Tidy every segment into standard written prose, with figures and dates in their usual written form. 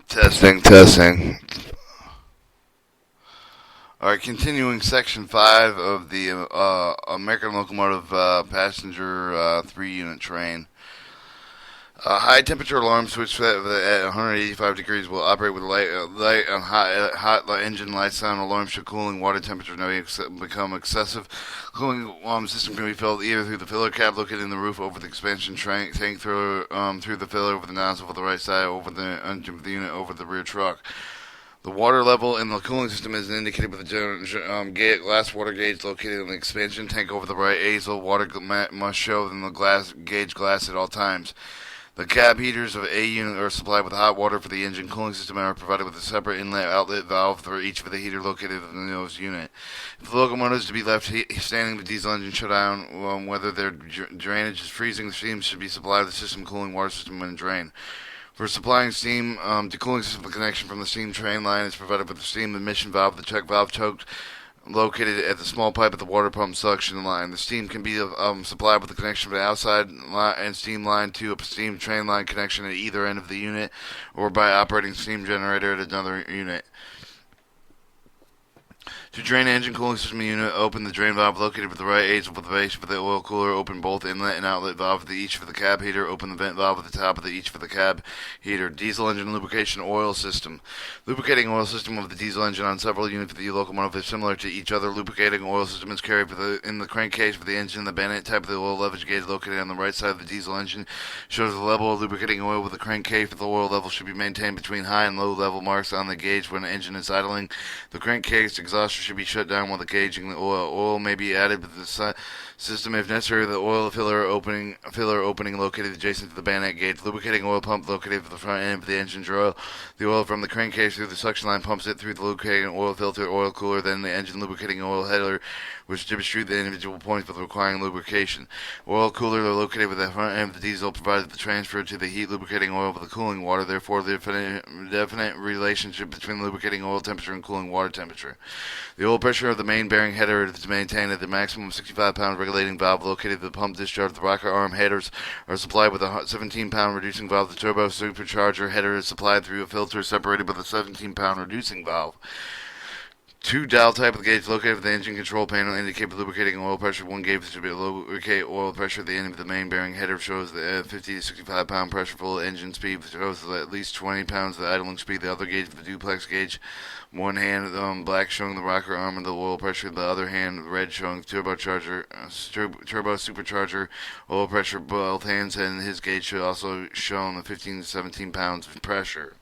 Testing, testing. Alright, continuing section 5 of the American Locomotive Passenger 3-unit train. High temperature alarm switch set at 185 degrees will operate with light on hot engine lights on. Alarm should cooling water temperature may become excessive. Cooling system can be filled either through the filler cap located in the roof over the expansion tank through the filler over the nozzle for the right side over the engine of the unit over the rear truck. The water level in the cooling system is indicated with a glass water gauge located in the expansion tank over the right aisle. Water must show in the gauge glass at all times. The cab heaters of A unit are supplied with hot water for the engine cooling system and are provided with a separate inlet-outlet valve for each of the heater located in the nose unit. If the locomotive is to be left standing, the diesel engine shut down. Whether their drainage is freezing, the steam should be supplied to the system cooling water system when drained. For supplying steam to cooling system, the connection from the steam train line is provided with the steam emission valve, the check valve choked located at the small pipe at the water pump suction line. The steam can be supplied with the connection from the outside and steam line to a steam train line connection at either end of the unit, or by operating steam generator at another unit. To drain the engine cooling system unit, open the drain valve located with the right edge of the base for the oil cooler. Open both inlet and outlet valve for each for the cab heater. Open the vent valve at the top of each for the cab heater. Diesel engine lubrication oil system. Lubricating oil system of the diesel engine on several units of the locomotive is similar to each other. Lubricating oil system is carried in the crankcase for the engine. The bayonet type of the oil leverage gauge located on the right side of the diesel engine shows the level of lubricating oil with the crankcase. For the oil level should be maintained between high and low level marks on the gauge when the engine is idling. The crankcase exhaustor should be shut down while the gauging the oil. Oil may be added with the system if necessary. The oil filler opening located adjacent to the bayonet gauge. Lubricating oil pump located at the front end of the engine draw. The oil from the crankcase through the suction line pumps it through the lubricating oil filter, oil cooler, then the engine lubricating oil header, which distributes the individual points for requiring lubrication. Oil cooler located with the front end of the diesel provided the transfer to the heat lubricating oil with the cooling water. Therefore, the definite relationship between lubricating oil temperature and cooling water temperature. The oil pressure of the main bearing header is maintained at the maximum of 65 pounds. Regulating valve located at the pump discharge. The rocker arm headers are supplied with a 17-pound reducing valve. The turbo supercharger header is supplied through a filter separated by the 17-pound reducing valve. Two dial type of the gauge located at the engine control panel indicate lubricating oil pressure. One gauge should be lubricate oil pressure. The end of the main bearing header shows the 50 to 65 pound pressure. Full engine speed shows at least 20 pounds of the idling speed. The other gauge, the duplex gauge, one hand black showing the rocker arm and the oil pressure. The other hand red showing turbocharger, turbo supercharger oil pressure. Both hands and his gauge should also show the 15 to 17 pounds of pressure.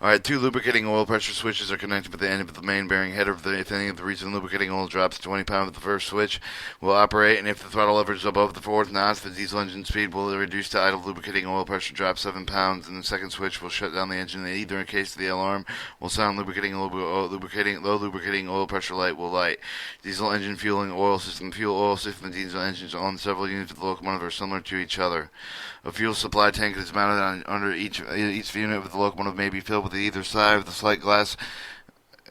Alright, two lubricating oil pressure switches are connected with the end of the main bearing header. If any of the reason lubricating oil drops to 20 pounds, the first switch will operate, and if the throttle lever is above the fourth notch, the diesel engine speed will reduce to idle. Lubricating oil pressure drops 7 pounds, and the second switch will shut down the engine. In either case, the alarm will sound. Low lubricating oil pressure light will light. Diesel engine fueling oil system. Fuel oil system and diesel engines on several units of the locomotive are similar to each other. A fuel supply tank is mounted under each unit of the locomotive may be filled with either side of the slight glass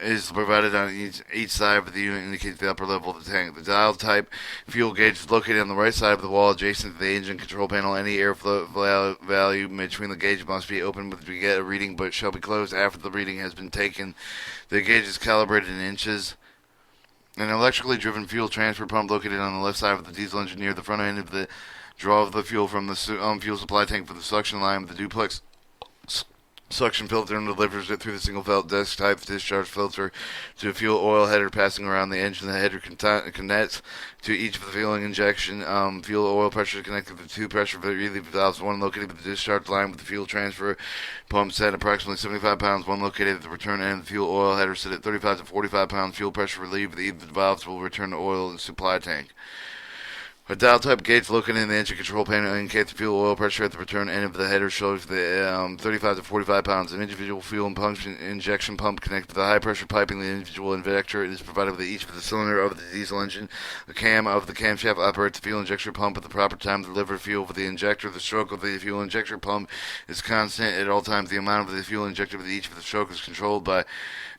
is provided on each side of the unit indicates the upper level of the tank. The dial type fuel gauge is located on the right side of the wall adjacent to the engine control panel. Any airflow value between the gauge must be opened to get a reading but shall be closed after the reading has been taken. The gauge is calibrated in inches. An electrically driven fuel transfer pump located on the left side of the diesel engine near the front end of the draw of the fuel from the fuel supply tank for the suction line with the duplex suction filter and delivers it through the single felt desk type discharge filter to a fuel oil header passing around the engine. The header connects to each of the fueling injection. Fuel oil pressure is connected to two pressure relief valves, one located at the discharge line with the fuel transfer pump set approximately 75 pounds, one located at the return end. The fuel oil header set at 35 to 45 pounds. Fuel pressure relief. The valves will return the oil in the supply tank. A dial type gauge located in the engine control panel indicates the fuel oil pressure at the return end of the header shows the 35 to 45 pounds. An individual fuel and pump injection pump connected to the high pressure piping. The individual injector is provided with each of the cylinder of the diesel engine. The cam of the camshaft operates the fuel injection pump at the proper time to deliver fuel for the injector. The stroke of the fuel injector pump is constant at all times. The amount of the fuel injected with each of the stroke is controlled by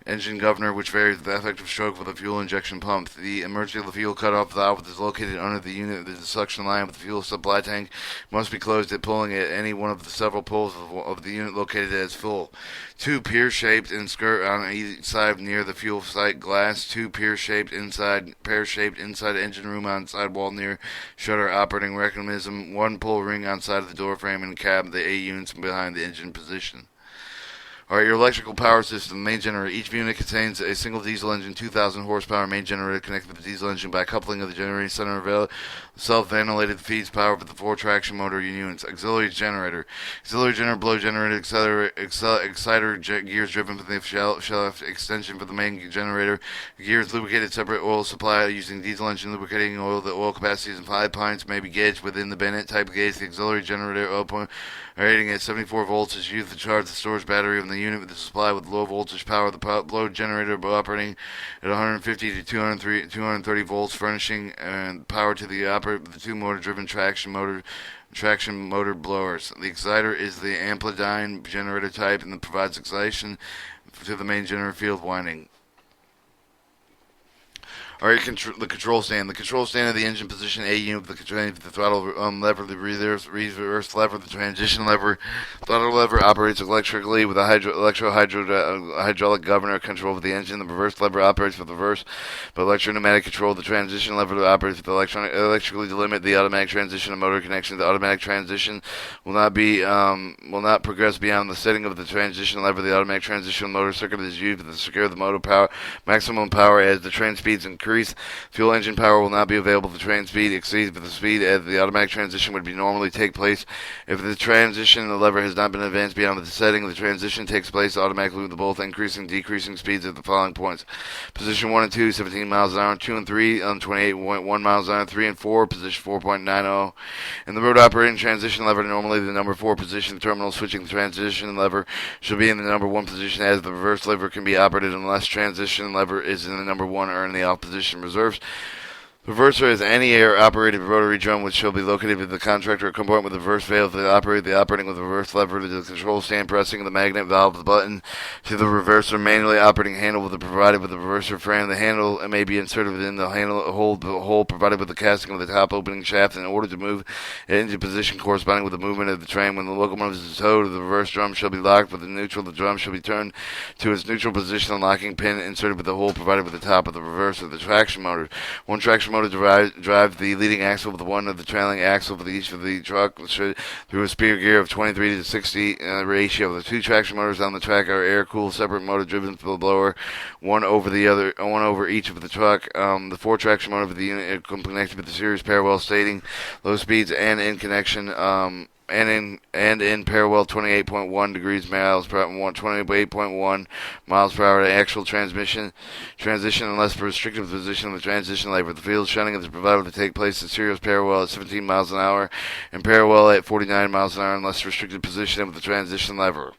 engine governor, which varies with the effective stroke of the fuel injection pump. The emergency fuel cutoff valve is located under the unit the suction line with the fuel supply tank must be closed at pulling at any one of the several pulls of the unit located as full. 2. Pear-shaped and skirt on each side near the fuel sight glass. 2. Pear-shaped inside engine room on side wall near shutter operating mechanism. 1. Pull ring on side of the door frame and cab of the A units behind the engine position. Alright, your electrical power system, main generator. Each unit contains a single diesel engine, 2,000 horsepower main generator connected with the diesel engine by coupling of the generating center self-ventilated feeds power with the 4 traction motor units. Auxiliary generator. Auxiliary generator, blow generator, exciter gears driven from the shaft extension for the main generator. Gears lubricated separate oil supply using diesel engine lubricating oil. The oil capacity is in 5 pints, may be gauged within the Bennett type gauge. The auxiliary generator oil point rating at 74 volts is used to charge the storage battery of the unit with the supply with low voltage power. The blow generator operating at 150 to 230 volts, furnishing and power to the the 2 motor driven traction motor blowers. The exciter is the amplitude generator type and provides excitation to the main generator field winding. Alright, the control stand. The control stand of the engine position A unit with the throttle lever, the reverse lever, the transition lever. Throttle lever operates electrically with a hydraulic governor control of the engine. The reverse lever operates with reverse but electro-pneumatic control. The transition lever operates with electrically to limit the automatic transition of motor connection. The automatic transition will not progress beyond the setting of the transition lever. The automatic transition motor circuit is used to secure the motor power maximum power as the train speeds increase. Fuel engine power will not be available if the train speed exceeds the speed as the automatic transition would normally take place. If the transition lever has not been advanced beyond the setting, the transition takes place automatically with both increasing and decreasing speeds at the following points. Position 1 and 2, 17 miles an hour. 2 and 3, 28.1 miles an hour. 3 and 4, position 4.90. In the road operating transition lever, normally the number 4 position. Terminal switching the transition lever should be in the number 1 position, as the reverse lever can be operated unless transition lever is in the number 1 or in the off position. Reserves. Reverser is any air-operated rotary drum which shall be located with the contractor or component with the reverse valve to operate the operating with the reverse lever to the control stand, pressing the magnet valve the button to the reverser manually operating handle with the provided with the reverser frame. The handle may be inserted within the hole provided with the casting of the top opening shaft in order to move it into position corresponding with the movement of the train. When the locomotive is towed, the reverse drum shall be locked with the neutral. The drum shall be turned to its neutral position. The locking pin inserted with the hole provided with the top of the reverser. The traction motor. One traction motor drive the leading axle with one of the trailing axle for each of the truck through a speed gear of 23 to 60 ratio. The 2 traction motors on the track are air-cooled, separate motor driven for the blower, one over each of the truck. The 4 traction motor of the unit are connected with the series parallel stating low speeds and in connection and in parallel 28.1 degrees miles per 28.1 miles per hour. Actual transition unless for restricted position of the transition lever. The field shunting is provided to take place in series parallel at 17 miles an hour and parallel at 49 miles an hour unless restricted position of the transition lever.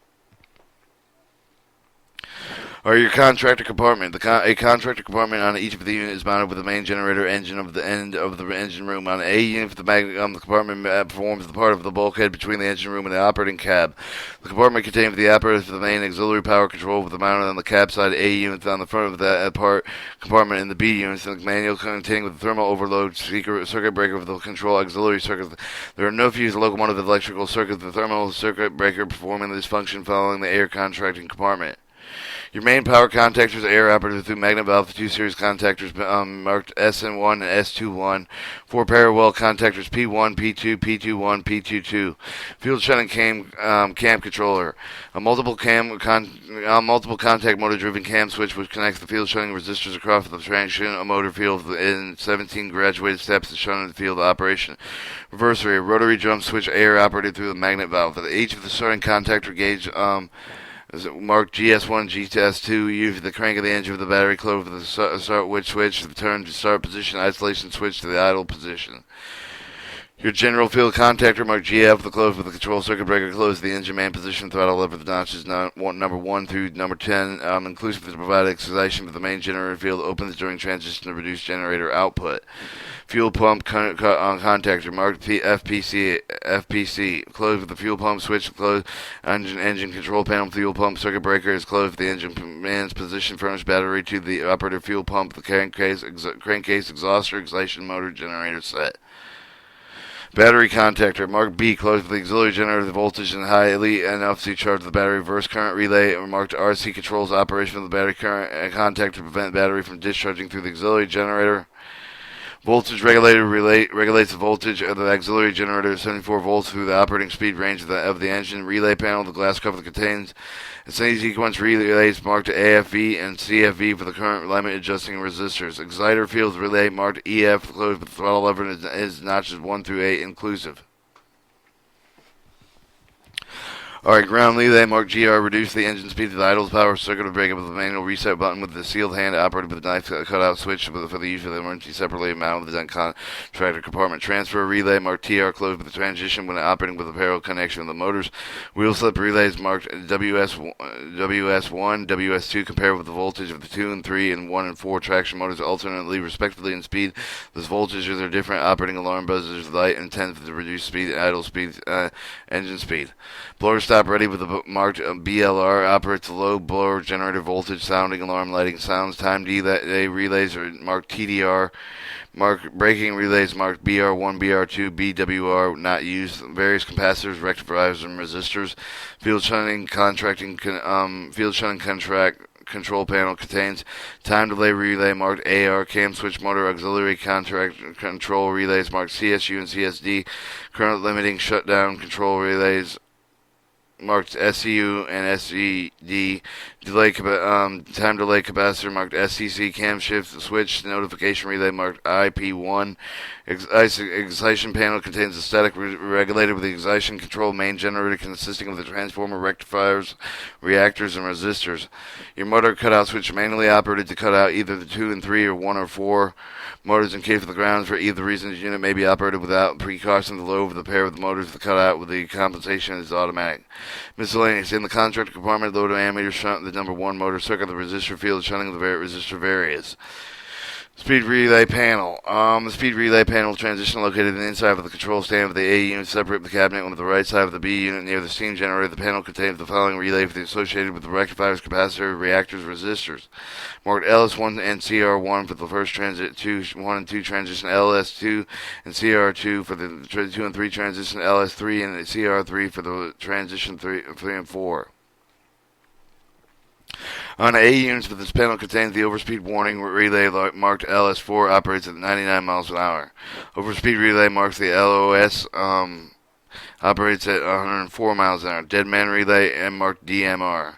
Or your contractor compartment. A contractor compartment on each of the unit is mounted with the main generator engine of the end of the engine room. On A unit, the compartment performs the part of the bulkhead between the engine room and the operating cab. The compartment contains the apparatus for the main auxiliary power control with the mounted on the cab side A unit on the front of that part compartment in the B units. The manual containing with the thermal overload circuit breaker for the control auxiliary circuit. There are no fused locomotive electrical circuits. The thermal circuit breaker performing this function following the air contracting compartment. Your main power contactors are air operated through magnet valve. The 2 series contactors marked SN1 and S21. 4 parallel contactors P1, P2, P21, P22. Field shunting cam controller. A multiple contact motor driven cam switch which connects the field shunting resistors across the traction motor field in 17 graduated steps to shunting the field operation. Reverser, a rotary drum switch air operated through the magnet valve. Each of the starting contactor gauge is marked GS1, GS2. Use the crank of the engine of the battery close with the start switch, the turn to start position, isolation switch to the idle position. Your general field contactor marked GF with the close with the control circuit breaker closed. The Engineman position throttle lever the notches number 1 through number 10, inclusive to provide excitation for the main generator field opens during transition to reduce generator output. Fuel pump contactor marked FPC closed with the fuel pump switch closed. Engine control panel fuel pump circuit breaker is closed. The engine man's position furnished battery to the operator fuel pump. The crankcase exhauster excitation motor generator set. Battery contactor, marked B, closed with the auxiliary generator, the voltage and highly enough to charge the battery. Reverse current relay, marked RC, controls operation of the battery current contactor to prevent the battery from discharging through the auxiliary generator. Voltage regulator regulates the voltage of the auxiliary generator at 74 volts through the operating speed range of the engine. Relay panel, the glass cover that contains a sequence relays marked AFV and CFV for the current limit adjusting resistors. Exciter field relay marked EF closed with the throttle lever and is notches 1 through 8 inclusive. Alright, ground relay marked GR, reduce the engine speed to the idle power circuit of breakup with the manual reset button with the sealed hand operated with the knife cutout switch for the use of the emergency separately mounted with the contractor compartment. Transfer relay marked TR closed with the transition when operating with a parallel connection of the motors. Wheel slip relays marked WS1, WS2 compared with the voltage of the 2 and 3 and 1 and 4 traction motors alternately respectively in speed. Those voltages are different. Operating alarm buzzers light and 10 for the reduced speed and idle speed engine speed. Blower stop ready with the marked BLR operates the low blower generator voltage sounding alarm lighting sounds. Time delay relays are marked TDR. Braking relays marked BR1, BR2, BWR not used. Various capacitors, rectifiers, and resistors. Field shunting contract control panel contains time delay relay marked AR, cam switch motor, auxiliary contract control relays marked CSU and CSD, current limiting shutdown control relays marked SCU and SCD, time delay capacitor marked SCC, cam shift switch notification relay marked IP1. Excitation panel contains a static regulator with the excitation control main generator consisting of the transformer, rectifiers, reactors, and resistors. Your motor cutout switch manually operated to cut out either the 2 and 3 or 1 or 4 motors in case of the grounds. For either reason, the unit may be operated without precaution. The low of the pair of the motors to cut out with the compensation is automatic. Miscellaneous. In the contractor compartment, low ammeter shunt, the number 1 motor circuit, the resistor field, shunting of the resistor varies. Speed relay panel. The speed relay panel transition located on the inside of the control stand of the A unit, separate the cabinet on the right side of the B unit near the steam generator. The panel contains the following relay associated with the rectifiers, capacitor, reactors, resistors. Marked LS1 and CR1 for the first transit 1 and 2 transition, LS2 and CR2 for the 2 and 3 transition, LS3 and CR3 for the transition 3 and 4. On A units, but this panel contains the overspeed warning relay marked LS4 operates at 99 miles an hour. Overspeed relay marks the LOS operates at 104 miles an hour. Dead man relay and marked DMR.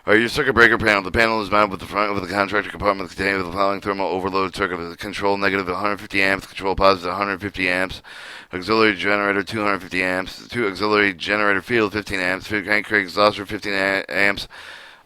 Your circuit breaker panel. The panel is mounted with the front of the contractor compartment containing the following thermal overload circuit. The control negative 150 amps, control positive 150 amps, auxiliary generator 250 amps, 2 auxiliary generator field 15 amps, crank exhauster 15 amps,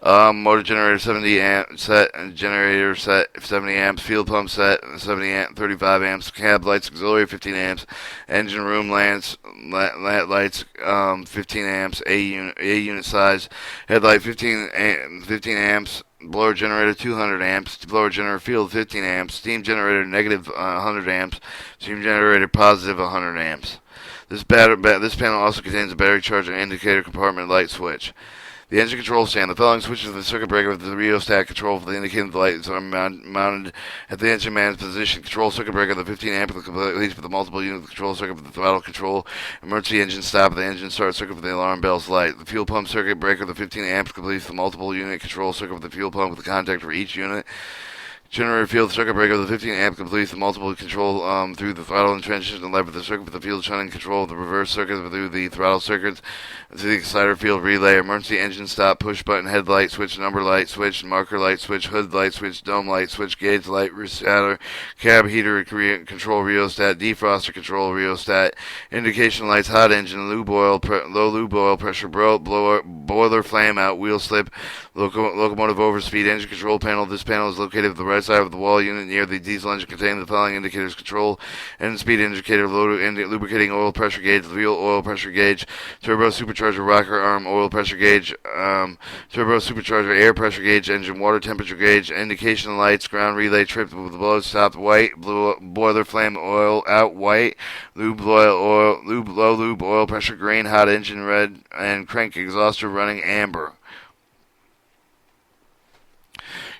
motor generator 70 amp set, and generator set 70 amps, field pump set 70 amp, 35 amps, cab lights auxiliary 15 amps, engine room lights 15 amps, A unit size, headlight 15 amps, blower generator 200 amps, blower generator field 15 amps, steam generator negative 100 amps, steam generator positive 100 amps. This panel also contains a battery charger and indicator compartment light switch. The engine control stand. The following switches of the circuit breaker with the rheostat control for the indicating the lights are mounted at the engine man's position. Control circuit breaker, the 15 amp complete with the multiple unit control circuit with the throttle control. Emergency engine stop, the engine start circuit with the alarm bells light. The fuel pump circuit breaker, the 15 amp complete with the multiple unit control circuit with the fuel pump with the contact for each unit. Generator field circuit breaker, the 15 amp completes the multiple control through the throttle and transition and lever the circuit with the field shunting control of the reverse circuit through the throttle circuits to the exciter field relay. Emergency engine stop, push button, headlight switch, number light switch, marker light switch, hood light switch, dome light switch, gauge light, resetter, cab heater control rheostat, defroster control rheostat, indication lights, hot engine, lube oil, low lube oil pressure, boiler flame out, wheel slip, locomotive overspeed, engine control panel. This panel is located at the right right side of the wall unit near the diesel engine containing the following indicators: control, engine speed indicator, lubricating oil pressure gauge, fuel oil pressure gauge, turbo supercharger rocker arm oil pressure gauge, turbo supercharger air pressure gauge, engine water temperature gauge, indication lights, ground relay tripped with blow stopped white, boiler flame oil out white, lube low lube oil pressure green, hot engine red, and crank exhauster running amber.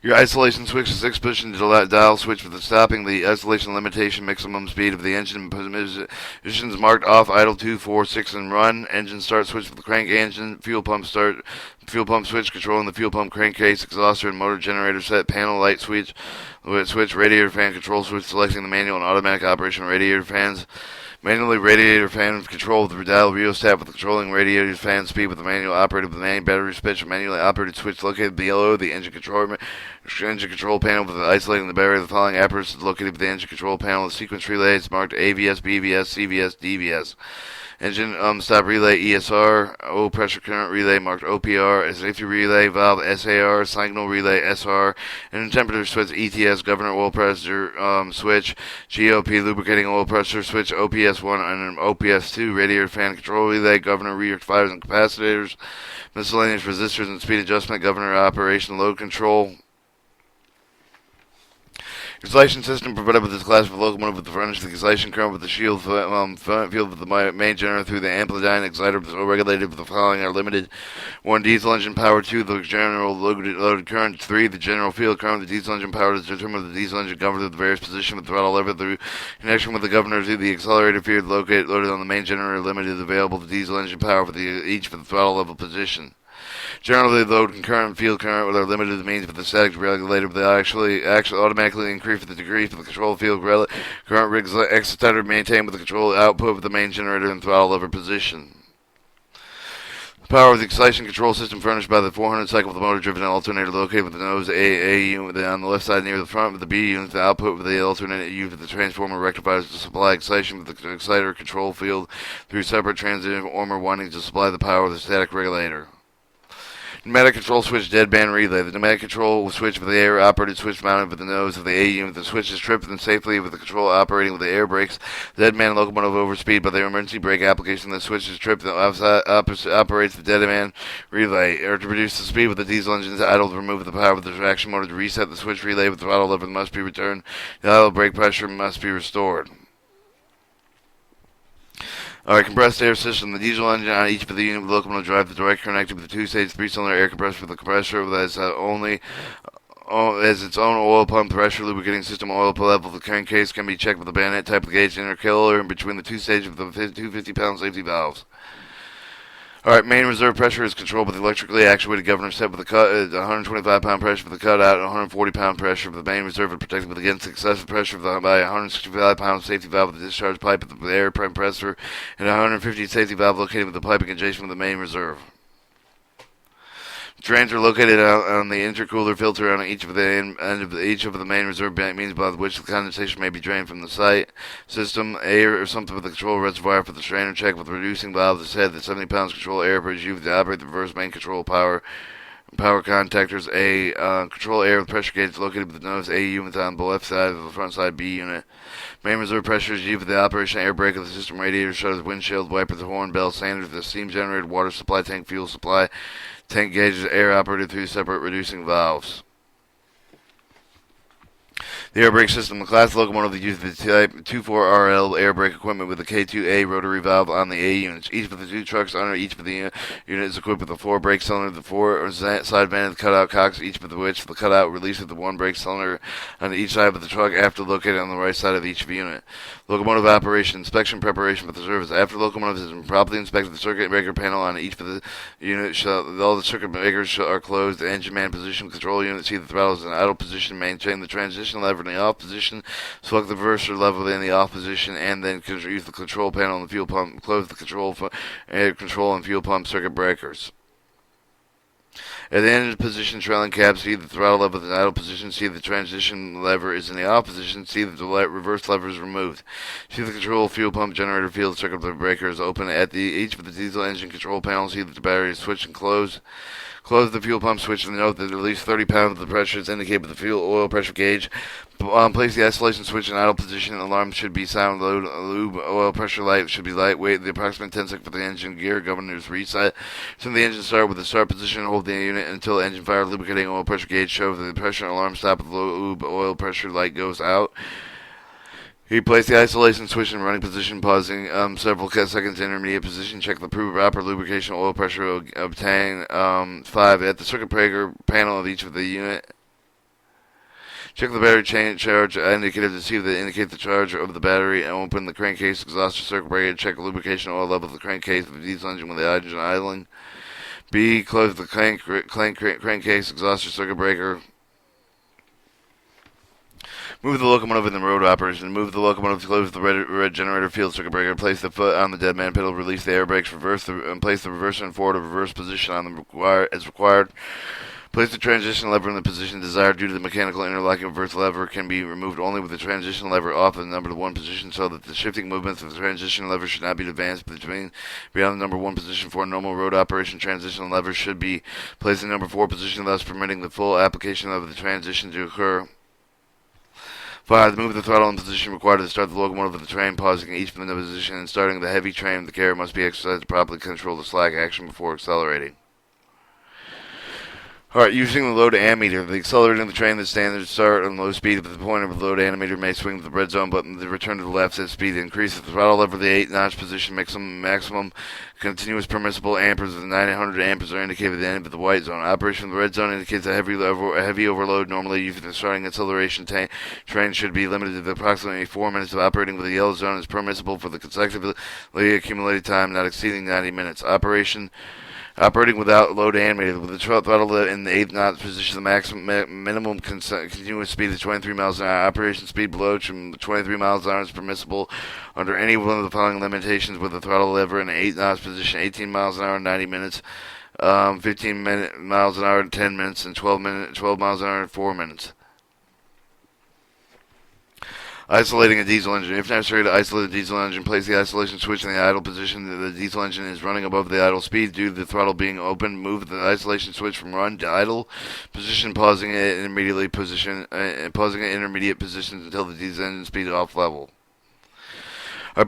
Your isolation switch is 6-position dial switch with the stopping the isolation limitation maximum speed of the engine positions marked off, idle 2, 4, 6, and run. Engine start switch with the crank engine, fuel pump switch controlling the fuel pump crankcase, exhauster, and motor generator set, panel light switch, radiator fan control switch selecting the manual and automatic operation of radiator fans. Manually radiator fan control with the dial rheostat with the controlling radiator fan speed with the manual operated with the main battery switch, manually operated switch located below the engine control panel with the isolating the battery. The following apparatus located with the engine control panel. The sequence relays marked AVS, BVS, CVS, DVS. Engine stop relay ESR, oil pressure current relay marked OPR, safety relay valve SAR, signal relay SR, engine temperature switch ETS, governor oil pressure switch, GOP lubricating oil pressure switch, OPS1 and OPS2, radiator fan control relay, governor rectifiers and capacitors, miscellaneous resistors and speed adjustment, governor operation load control. Excitation system provided with this class of locomotive with the furnace, the excitation current with the shield field with the main generator through the amplifying exciter so regulated with the following are limited: 1. Diesel engine power, 2. The general loaded current, 3. The general field current. The diesel engine power is determined with the diesel engine governed at the various position with the throttle lever through connection with the governor to the accelerator field loaded on the main generator limited available to diesel engine power for each for the throttle level position. Generally, load concurrent field current with our limited means with the static regulator, but they actually automatically increase the degree for the control field current rigs excitator maintained with the control output of the main generator and throttle lever position. The power of the excitation control system furnished by the 400 cycle with the motor-driven alternator located with the nose A unit on the left side near the front with the B unit, the output with the alternator unit with the transformer rectifiers to supply excitation with the exciter control field through separate transformer windings to supply the power of the static regulator. Pneumatic control switch deadband relay. The pneumatic control switch with the air operated switch mounted with the nose of the A unit. The switch is tripped and safely with the control operating with the air brakes. The deadman locomotive overspeed by the emergency brake application. The switch is tripped and operates the deadman relay. Or to reduce the speed with the diesel engines idle to remove the power of the traction motor. To reset the switch relay with the throttle lever must be returned. The idle brake pressure must be restored. Alright, compressed air system. The diesel engine on each of the unit locomotive drive the direct connected with the two-stage 3-cylinder air compressor with the compressor that is as its own oil pump pressure lubricating system oil level. The crankcase can be checked with the bayonet type of gauge interkiller in between the two stages of the 250-pound safety valves. Alright, main reserve pressure is controlled by the electrically actuated governor set with a 125-pound pressure for the cutout and 140-pound pressure for the main reserve and protected against excessive pressure by a 165-pound safety valve with the discharge pipe with the air compressor and a 150 safety valve located with the piping adjacent with the main reserve. Drains are located on the intercooler filter on each of the main reserve means by which the condensation may be drained from the site system. Air or something with the control reservoir for the strainer check with reducing valve is said that 70 pounds control air per used to operate the reverse main control power contactors. Control air with pressure gauge located with the nose A unit on the left side of the front side B unit. Main reserve pressure is used for the operation air brake of the system, radiator shutters, windshield wipers, horn bell, sanders, the steam generator, water supply tank, fuel supply tank gauges, air operated through separate reducing valves. The air brake system. The class locomotive that uses the Type 24RL air brake equipment with a K2A rotary valve on the A units. Each of the two trucks under each of the units is equipped with a 4 brake cylinder, the 4 side van, the cutout cocks, each of which the cutout releases the 1 brake cylinder on each side of the truck after located on the right side of each unit. Locomotive operation, inspection, preparation for the service. After the locomotive has been properly inspected, the circuit breaker panel on each of the units, all the circuit breakers are closed. The engine man position control unit, see the throttle is in idle position, maintain the transition lever in the off position, select the reverser lever in the off position, and then use the control panel and the fuel pump, close the air control and fuel pump circuit breakers. At the engine position, trailing cab, see the throttle lever in the idle position, see the transition lever is in the off position, see the reverse lever is removed. See the control fuel pump generator field circuit breaker is open at each of the diesel engine control panels, see that the battery is switched and closed. Close the fuel pump switch and note that at least 30 pounds of the pressure is indicated with the fuel oil pressure gauge. Place the isolation switch in idle position. Alarm should be sound. Lube oil pressure light should be lightweight. The approximate 10 seconds for the engine gear governors reset. Turn the engine start with the start position. Hold the unit until engine fire. Lubricating oil pressure gauge show the pressure. Alarm stop with lube oil pressure light goes out. He placed the isolation switch in running position, pausing several seconds in intermediate position. Check the proper lubrication oil pressure. Obtain 5 at the circuit breaker panel of each of the unit. Check the battery charge indicator to see if they indicate the charge of the battery, and open the crankcase exhaust circuit breaker. Check the lubrication oil level of the crankcase of the diesel engine with the hydrogen idling. B. Close the crankcase exhaust circuit breaker. Move the locomotive in the road operation. Move the locomotive to close the red generator field circuit breaker. Place the foot on the dead man pedal. Release the air brakes. And place the reverser and forward of reverse position on the as required. Place the transition lever in the position desired. Due to the mechanical interlocking reverse lever can be removed only with the transition lever off the number 1 position, so that the shifting movements of the transition lever should not be advanced beyond the number 1 position. For normal road operation, transition lever should be placed in number 4 position, thus permitting the full application of the transition to occur. 5. Move the throttle in position required to start the locomotive of the train, pausing each from the position and starting the heavy train. The care must be exercised to properly control the slack action before accelerating. Alright, using the load ammeter. The accelerating the train, the standard start on low speed at the point of the load ammeter may swing to the red zone button to return to the left as speed increases. The throttle lever, the 8-notch position, maximum continuous permissible amperes of 900 amperes are indicated at the end of the white zone. Operation of the red zone indicates a heavy overload. Normally, using the starting acceleration train should be limited to approximately 4 minutes of operating with the yellow zone is permissible for the consecutively accumulated time not exceeding 90 minutes. Operating without load ammeter, with the throttle in the 8-knot position, the maximum minimum continuous speed is 23 miles an hour. Operation speed below 23 miles an hour is permissible under any one of the following limitations: with the throttle lever in the 8-knot position, 18 miles an hour in 90 minutes, 15 miles an hour in 10 minutes, and 12 miles an hour in 4 minutes. Isolating a diesel engine. If necessary to isolate a diesel engine, place the isolation switch in the idle position. The diesel engine is running above the idle speed due to the throttle being open. Move the isolation switch from run to idle position, pausing it in intermediate positions until the diesel engine speed is off level.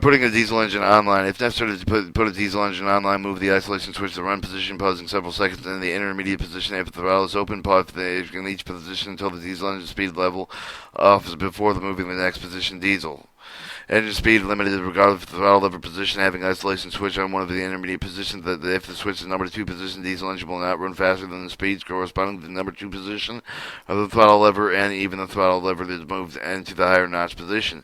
Putting a diesel engine online. If necessary to put a diesel engine online, move the isolation switch to the run position, pausing several seconds in the intermediate position. If the throttle is open, pause in each position until the diesel engine speed level off before moving to the next position. Diesel engine speed limited regardless of the throttle lever position. Having isolation switch on one of the intermediate positions, that if the switch is number 2 position, diesel engine will not run faster than the speeds corresponding to the number 2 position of the throttle lever, and even the throttle lever is moved into the higher notch position.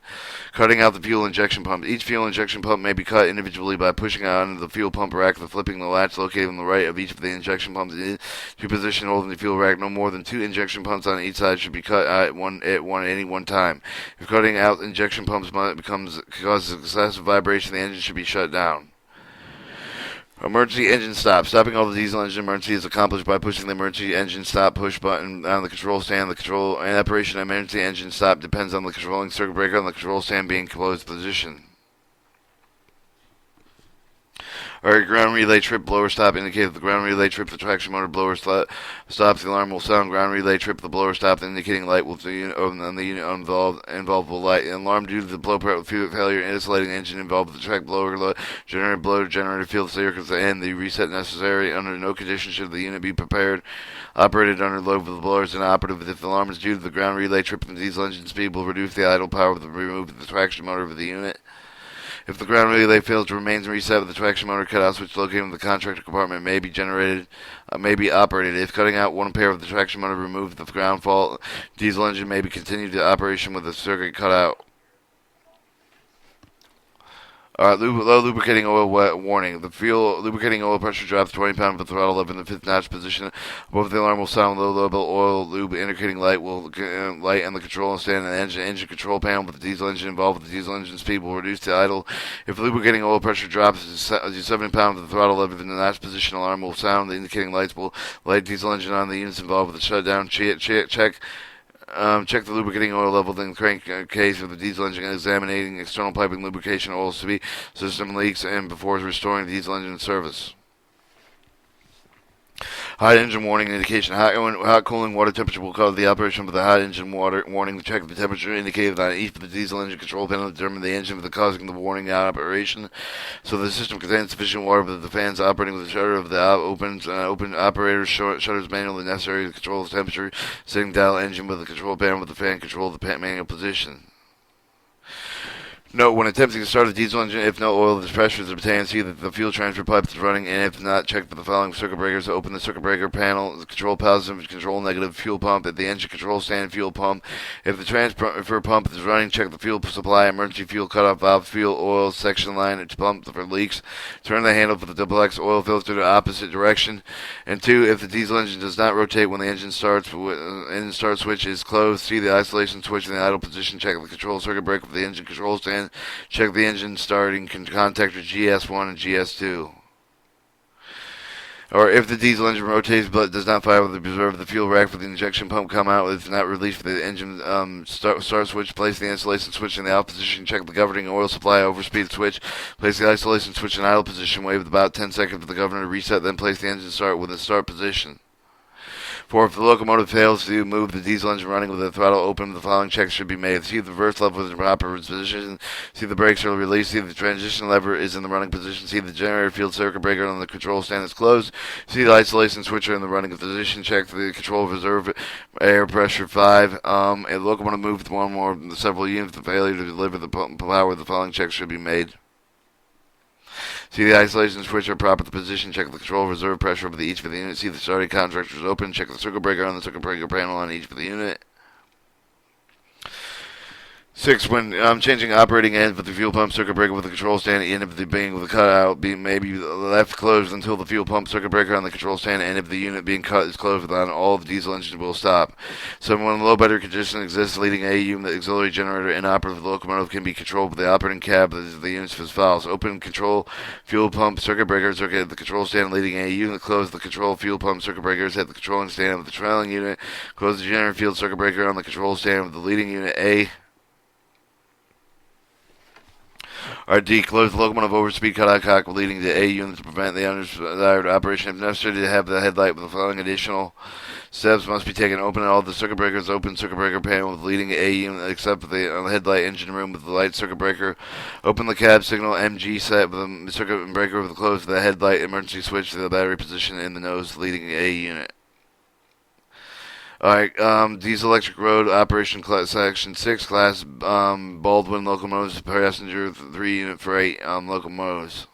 Cutting out the fuel injection pump. Each fuel injection pump may be cut individually by pushing on the fuel pump rack, flipping the latch located on the right of each of the injection pumps into position, holding the fuel rack. No more than 2 injection pumps on each side should be cut at any one time. If cutting out injection pumps causes excessive vibration, the engine should be shut down. Emergency engine stop. Stopping all the diesel engine emergency is accomplished by pushing the emergency engine stop push button on the control stand. The control and operation of emergency engine stop depends on the controlling circuit breaker on the control stand being closed position. Alright, ground relay trip blower stop indicated the ground relay trip, the traction motor blower stops. The alarm will sound. Ground relay trip, the blower stop. The indicating light will the unit involved will light. An alarm due to the blow failure insulating engine involved with the track blower generator field circuits and the reset necessary. Under no condition should the unit be operated under load for the blowers inoperative. If the alarm is due to the ground relay trip, the diesel engine speed will reduce the idle power with the remove of the traction motor of the unit. If the ground relay fails to remain reset with the traction motor cutout switch located in the contractor compartment may be operated. If cutting out one pair of the traction motor removed the ground fault, diesel engine may be continued to operation with the circuit cut out. Low lubricating oil warning. The fuel lubricating oil pressure drops 20 pounds with the throttle lever in the 5th notch position. Above the alarm will sound low level oil lube indicating light will light on the control stand and engine control panel with the diesel engine involved. With the diesel engine speed will reduce to idle. If the lubricating oil pressure drops 70 pounds with the throttle lever in the notch position, alarm will sound. The indicating lights will light diesel engine on the units involved with the shutdown. Check the lubricating oil level in the crankcase of the diesel engine, examining external piping lubrication oil system leaks, and before restoring the diesel engine service. Hot engine warning indication. Hot cooling water temperature will cause the operation of the hot engine water warning to check the temperature indicated on each of the diesel engine control panel to determine the engine for the causing the warning operation. So the system contains sufficient water, but the fans operating with the shutter of the open operator's shutters manually necessary to control the temperature. Setting dial engine with the control panel with the fan control the manual position. Note, when attempting to start the diesel engine, if no oil is pressure is obtained, see that the fuel transfer pipe is running, and if not, check for the following circuit breakers. Open the circuit breaker panel, the control positive, control negative fuel pump at the engine control stand fuel pump. If the transfer pump is running, check the fuel supply, emergency fuel cutoff valve, fuel oil section line to pump for leaks. Turn the handle for the double X oil filter to opposite direction. And 2, if the diesel engine does not rotate when the engine start switch is closed, see the isolation switch in the idle position, check the control circuit breaker for the engine control stand. Check the engine starting contactor GS1 and GS2. Or if the diesel engine rotates but does not fire with the preserve, the fuel rack for the injection pump come out. If not released for the engine start switch, place the isolation switch in the out position. Check the governing oil supply overspeed switch. Place the isolation switch in idle position. Wait about 10 seconds for the governor to reset. Then place the engine start with the start position. 4, if the locomotive fails to move the diesel engine running with the throttle open, the following checks should be made. See if the reverse lever is in proper position. See if the brakes are released. See if the transition lever is in the running position. See if the generator field circuit breaker on the control stand is closed. See the isolation switcher in the running position. Check the control reserve air pressure 5. A locomotive moved one more several units. The failure to deliver the power. The following checks should be made. See the isolation switch are proper position. Check the control reserve pressure of each of the unit. See the starting contractors open. Check the circuit breaker on the circuit breaker panel on each of the unit. 6, when changing operating ends with the fuel pump circuit breaker with the control stand end of the being with the cutout being maybe left closed until the fuel pump circuit breaker on the control stand end of the unit being cut is closed, without all of the diesel engines will stop. So when low battery condition exists, leading AU, the auxiliary generator inoperative, the locomotive can be controlled with the operating cab of the units as follows. Open control fuel pump circuit breaker circuit at the control stand leading AU. Close the control fuel pump circuit breakers at the controlling stand of the trailing unit. Close the generator field circuit breaker on the control stand of the leading unit A. D. Close the locomotive overspeed cutout cock leading to A unit to prevent the undesired operation. If necessary to have the headlight with the following additional steps must be taken. Open all the circuit breakers. Open circuit breaker panel with leading A unit except for the headlight engine room with the light circuit breaker. Open the cab signal MG set with the circuit breaker with the close the headlight emergency switch to the battery position in the nose leading A unit. Alright, diesel electric road operation class, section 6, class Baldwin locomotives, passenger 3 unit freight locomotives.